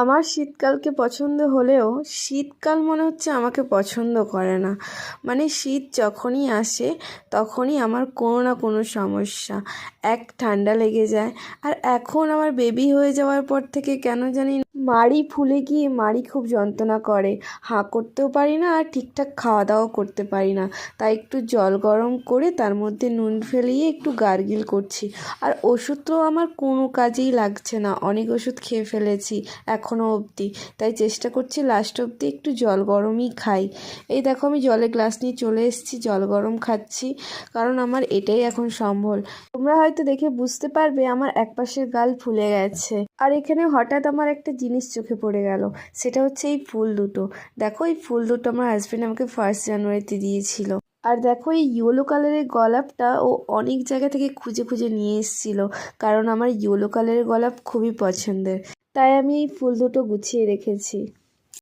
আমার শীতকালকে পছন্দ হলেও শীতকাল মনে হচ্ছে আমাকে পছন্দ করে না। মানে শীত যখনই আসে তখনই আমার কোনো না কোনো সমস্যা, এক ঠান্ডা লেগে যায়। আর এখন আমার বেবি হয়ে যাওয়ার পর থেকে কেন জানি না মাড়ি ফুলে গিয়ে মাড়ি খুব যন্ত্রণা করে, হাঁ করতেও পারি না আর ঠিকঠাক খাওয়া দাওয়াও করতে পারি না। তাই একটু জল গরম করে তার মধ্যে নুন ফেলিয়ে একটু গার্গিল করছি। আর ওষুধ তো আমার কোনো কাজেই লাগছে না, অনেক ওষুধ খেয়ে ফেলেছি এখনও অবধি। তাই চেষ্টা করছি লাস্ট অবধি একটু জল গরমই খাই। এই দেখো আমি জলের গ্লাস নিয়ে চলে এসেছি, জল গরম খাচ্ছি, কারণ আমার এটাই এখন সম্বল। তোমরা হয়তো দেখে বুঝতে পারবে আমার একপাশের গাল ফুলে গেছে। আর এখানে হঠাৎ আমার একটা জিনিস চোখে পড়ে গেল, সেটা হচ্ছে এই ফুল দুটো। দেখো এই ফুল দুটো আমার হাজব্যান্ড আমাকে 1 জানুয়ারিতে দিয়েছিল। আর দেখো এই ইয়েলো কালারের গোলাপটা ও অনেক জায়গা থেকে খুঁজে খুঁজে নিয়ে এসেছিল, কারণ আমার ইয়েলো কালারের গোলাপ খুবই পছন্দের। তাই আমি এই ফুল দুটো গুছিয়ে রেখেছি।